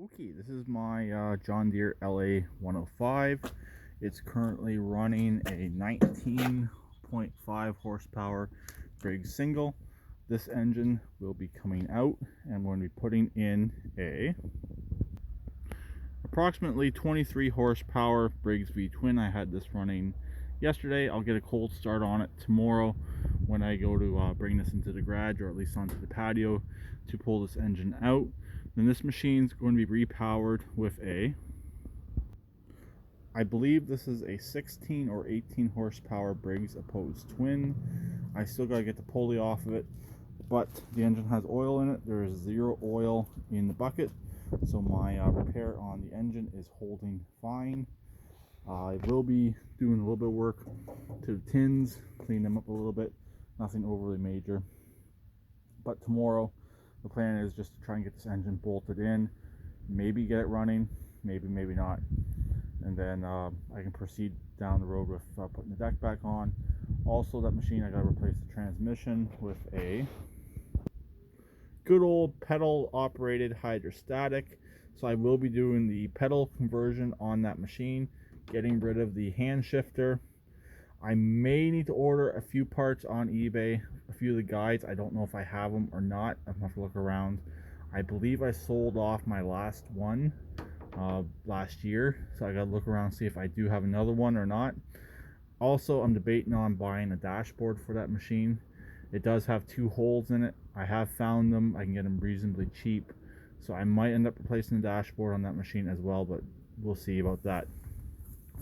Okay, this is my John Deere LA 105. It's currently running a 19.5 horsepower Briggs single. This engine will be coming out and I'm going to be putting in a approximately 23 horsepower Briggs V twin. I had this running yesterday. I'll get a cold start on it tomorrow when I go to bring this into the garage, or at least onto the patio, to pull this engine out. Then this machine's going to be repowered with I believe this is a 16 or 18 horsepower Briggs opposed twin. I still got to get the pulley off of it, but the engine has oil in it. There is zero oil in the bucket, so my repair on the engine is holding fine. I will be doing a little bit of work to the tins, clean them up a little bit, nothing overly major. But tomorrow the plan is just to try and get this engine bolted in, maybe get it running, maybe not, and then I can proceed down the road with putting the deck back on. Also, that machine, I got to replace the transmission with a good old pedal operated hydrostatic. So I will be doing the pedal conversion on that machine, getting rid of the hand shifter. I may need to order a few parts on eBay, a few of the guides. I don't know if I have them or not. I'm gonna have to look around. I believe I sold off my last one last year, so I gotta look around and see if I do have another one or not. Also, I'm debating on buying a dashboard for that machine. It does have two holes in it. I have found them. I can get them reasonably cheap, so I might end up replacing the dashboard on that machine as well, but we'll see about that.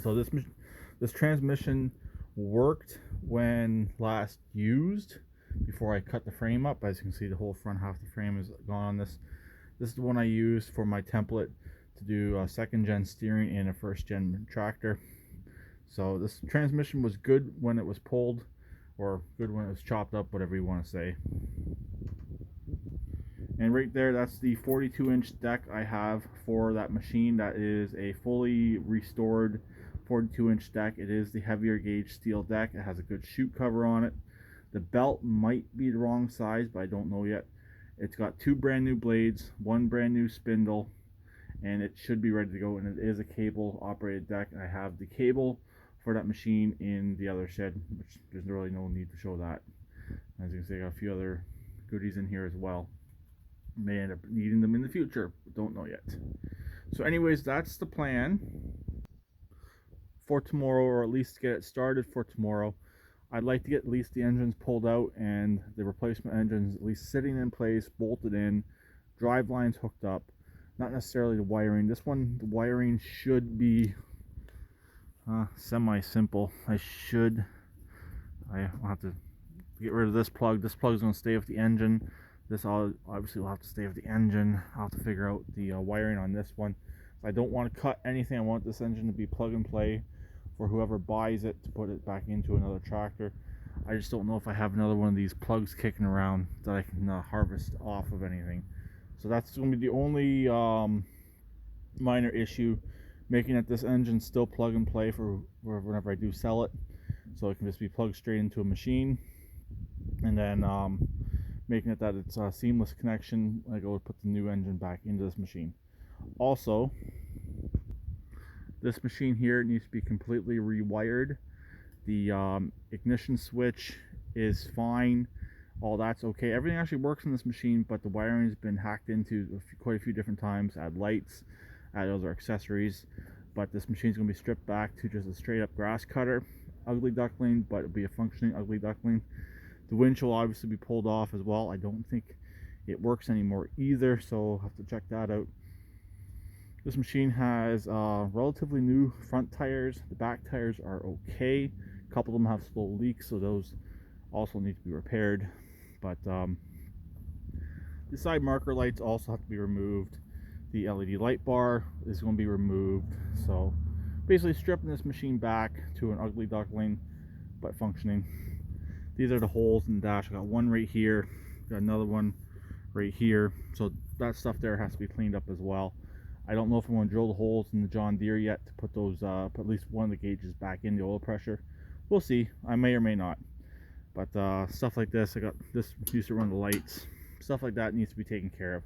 So this transmission worked when last used, before I cut the frame up. As you can see, the whole front half of the frame is gone on this. This is the one I used for my template to do a second gen steering in a first gen tractor. So this transmission was good when it was pulled, or good when it was chopped up, whatever you want to say. And right there, that's the 42-inch deck I have for that machine. That is a fully restored 42-inch deck. It is the heavier gauge steel deck. It has a good chute cover on it. The belt might be the wrong size, but I don't know yet. It's got two brand new blades, one brand new spindle, and it should be ready to go. And it is a cable operated deck. I have the cable for that machine in the other shed, which there's really no need to show that. As you can see, I got a few other goodies in here as well. May end up needing them in the future, but don't know yet. So anyways, that's the plan for tomorrow, or at least get it started for tomorrow. I'd like to get at least the engines pulled out and the replacement engines at least sitting in place, bolted in, drive lines hooked up. Not necessarily the wiring. This one, the wiring should be semi-simple. I'll have to get rid of this plug. This plug is going to stay with the engine. This obviously will have to stay with the engine. I'll have to figure out the wiring on this one. I don't want to cut anything. I want this engine to be plug and play for whoever buys it to put it back into another tractor. I just don't know if I have another one of these plugs kicking around that I can harvest off of anything. So that's going to be the only minor issue, making it this engine still plug and play for whenever I do sell it, so it can just be plugged straight into a machine, and then making it that it's a seamless connection when I go to put the new engine back into this machine. Also, this machine here needs to be completely rewired. The ignition switch is fine, all that's okay. Everything actually works on this machine, but the wiring has been hacked into quite a few different times. Add lights, add other accessories, but this machine is going to be stripped back to just a straight up grass cutter. Ugly duckling, but it'll be a functioning ugly duckling. The winch will obviously be pulled off as well. I don't think it works anymore either, so I'll have to check that out. This machine has relatively new front tires. The back tires are okay. A couple of them have slow leaks, so those also need to be repaired. But the side marker lights also have to be removed. The LED light bar is going to be removed. So basically stripping this machine back to an ugly duckling, but functioning. These are the holes in the dash. I got one right here, got another one right here. So that stuff there has to be cleaned up as well. I don't know if I'm going to drill the holes in the John Deere yet to put those, put at least one of the gauges back in the oil pressure. We'll see. I may or may not. But stuff like this, I got this used to run the lights. Stuff like that needs to be taken care of.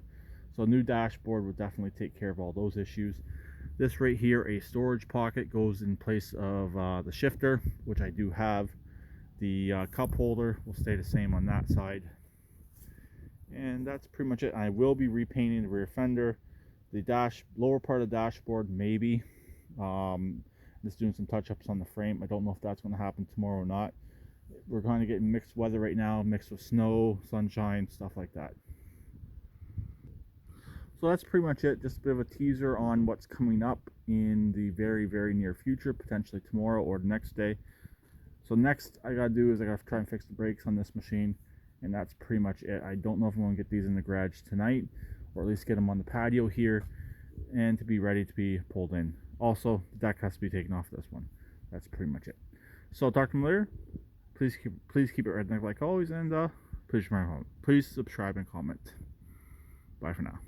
So a new dashboard would definitely take care of all those issues. This right here, a storage pocket, goes in place of the shifter, which I do have. The cup holder will stay the same on that side. And that's pretty much it. I will be repainting the rear fender. The lower part of the dashboard, maybe. Just doing some touch-ups on the frame. I don't know if that's going to happen tomorrow or not. We're kind of getting mixed weather right now, mixed with snow, sunshine, stuff like that. So that's pretty much it. Just a bit of a teaser on what's coming up in the very, very near future, potentially tomorrow or the next day. So next I gotta do is I gotta try and fix the brakes on this machine, and that's pretty much it. I don't know if I'm gonna get these in the garage tonight, or at least get them on the patio here, and to be ready to be pulled in. Also, the deck has to be taken off this one. That's pretty much it. So I'll talk to them later. Please keep it redneck like always, and please subscribe and comment. Bye for now.